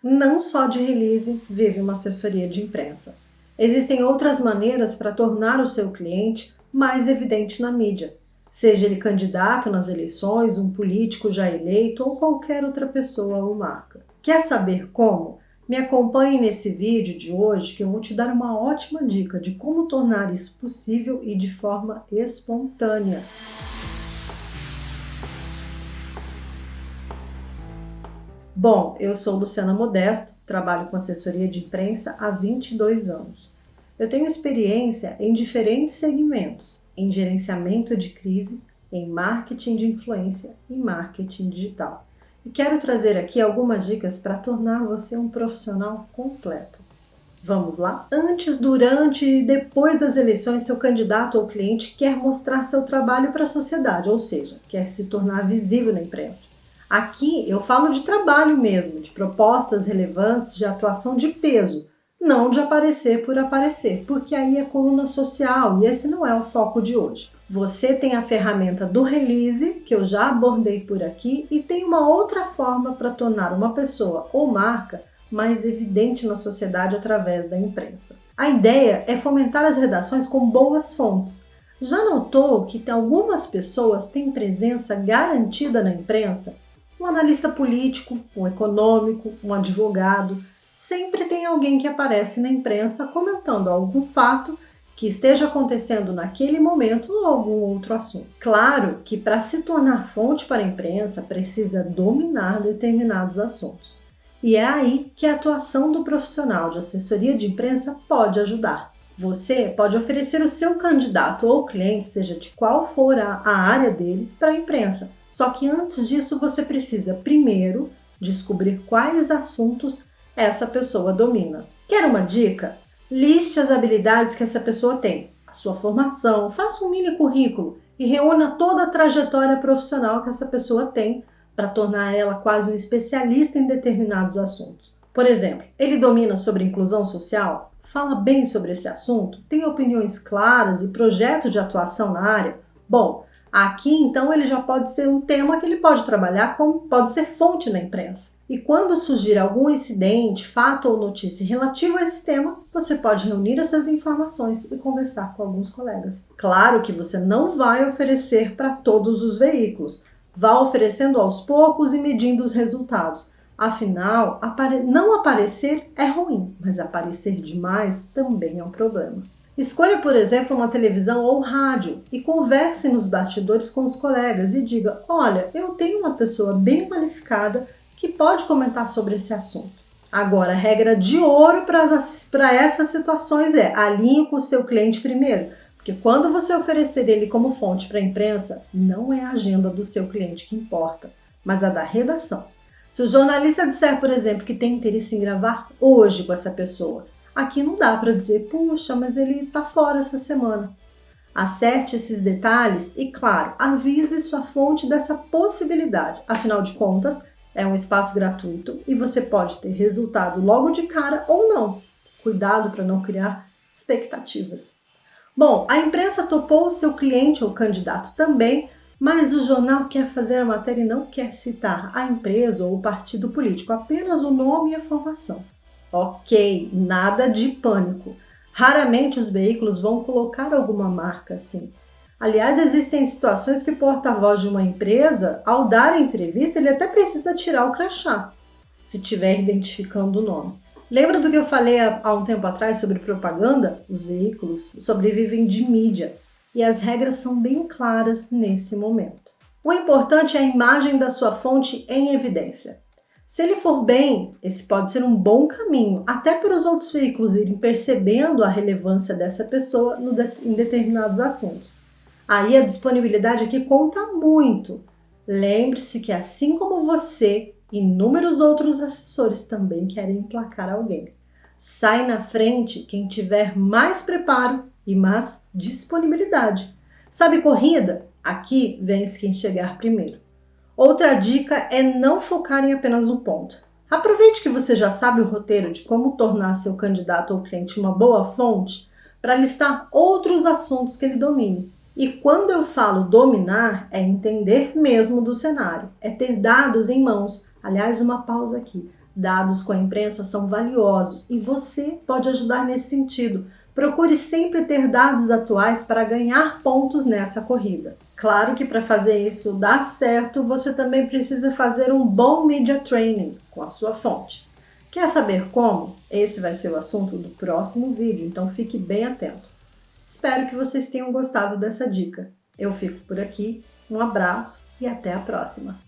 Não só de release vive uma assessoria de imprensa. Existem outras maneiras para tornar o seu cliente mais evidente na mídia, seja ele candidato nas eleições, um político já eleito ou qualquer outra pessoa ou marca. Quer saber como? Me acompanhe nesse vídeo de hoje que eu vou te dar uma ótima dica de como tornar isso possível e de forma espontânea. Bom, eu sou Luciana Modesto, trabalho com assessoria de imprensa há 22 anos. Eu tenho experiência em diferentes segmentos, em gerenciamento de crise, em marketing de influência e marketing digital. E quero trazer aqui algumas dicas para tornar você um profissional completo. Vamos lá? Antes, durante e depois das eleições, seu candidato ou cliente quer mostrar seu trabalho para a sociedade, ou seja, quer se tornar visível na imprensa. Aqui eu falo de trabalho mesmo, de propostas relevantes, de atuação de peso, não de aparecer por aparecer, porque aí é coluna social e esse não é o foco de hoje. Você tem a ferramenta do release, que eu já abordei por aqui, e tem uma outra forma para tornar uma pessoa ou marca mais evidente na sociedade através da imprensa. A ideia é fomentar as redações com boas fontes. Já notou que algumas pessoas têm presença garantida na imprensa? Um analista político, um econômico, um advogado, sempre tem alguém que aparece na imprensa comentando algum fato que esteja acontecendo naquele momento ou algum outro assunto. Claro que para se tornar fonte para a imprensa precisa dominar determinados assuntos. E é aí que a atuação do profissional de assessoria de imprensa pode ajudar. Você pode oferecer o seu candidato ou cliente, seja de qual for a área dele, para a imprensa. Só que antes disso você precisa primeiro descobrir quais assuntos essa pessoa domina. Quer uma dica? Liste as habilidades que essa pessoa tem, a sua formação, faça um mini currículo e reúna toda a trajetória profissional que essa pessoa tem para tornar ela quase um especialista em determinados assuntos. Por exemplo, ele domina sobre inclusão social? Fala bem sobre esse assunto? Tem opiniões claras e projeto de atuação na área? Bom, aqui então ele já pode ser um tema que ele pode trabalhar como pode ser fonte na imprensa. E quando surgir algum incidente, fato ou notícia relativo a esse tema, você pode reunir essas informações e conversar com alguns colegas. Claro que você não vai oferecer para todos os veículos. Vá oferecendo aos poucos e medindo os resultados. Afinal, não aparecer é ruim, mas aparecer demais também é um problema. Escolha, por exemplo, uma televisão ou rádio e converse nos bastidores com os colegas e diga: olha, eu tenho uma pessoa bem qualificada que pode comentar sobre esse assunto. Agora, a regra de ouro para essas situações é: alinhe com o seu cliente primeiro. Porque quando você oferecer ele como fonte para a imprensa, não é a agenda do seu cliente que importa, mas a da redação. Se o jornalista disser, por exemplo, que tem interesse em gravar hoje com essa pessoa, aqui não dá para dizer, puxa, mas ele está fora essa semana. Acerte esses detalhes e, claro, avise sua fonte dessa possibilidade. Afinal de contas, é um espaço gratuito e você pode ter resultado logo de cara ou não. Cuidado para não criar expectativas. Bom, a imprensa topou o seu cliente ou candidato também, mas o jornal quer fazer a matéria e não quer citar a empresa ou o partido político, apenas o nome e a formação. Ok, nada de pânico. Raramente os veículos vão colocar alguma marca assim. Aliás, existem situações que o porta-voz de uma empresa, ao dar a entrevista, ele até precisa tirar o crachá, se estiver identificando o nome. Lembra do que eu falei há um tempo atrás sobre propaganda? Os veículos sobrevivem de mídia e as regras são bem claras nesse momento. O importante é a imagem da sua fonte em evidência. Se ele for bem, esse pode ser um bom caminho, até para os outros veículos irem percebendo a relevância dessa pessoa em determinados assuntos. Aí a disponibilidade aqui conta muito. Lembre-se que assim como você, inúmeros outros assessores também querem emplacar alguém. Sai na frente quem tiver mais preparo e mais disponibilidade. Sabe corrida? Aqui vence quem chegar primeiro. Outra dica é não focar em apenas um ponto. Aproveite que você já sabe o roteiro de como tornar seu candidato ou cliente uma boa fonte para listar outros assuntos que ele domine. E quando eu falo dominar, é entender mesmo do cenário, é ter dados em mãos. Aliás, uma pausa aqui. Dados com a imprensa são valiosos e você pode ajudar nesse sentido. Procure sempre ter dados atuais para ganhar pontos nessa corrida. Claro que para fazer isso dar certo, você também precisa fazer um bom media training com a sua fonte. Quer saber como? Esse vai ser o assunto do próximo vídeo, então fique bem atento. Espero que vocês tenham gostado dessa dica. Eu fico por aqui, um abraço e até a próxima!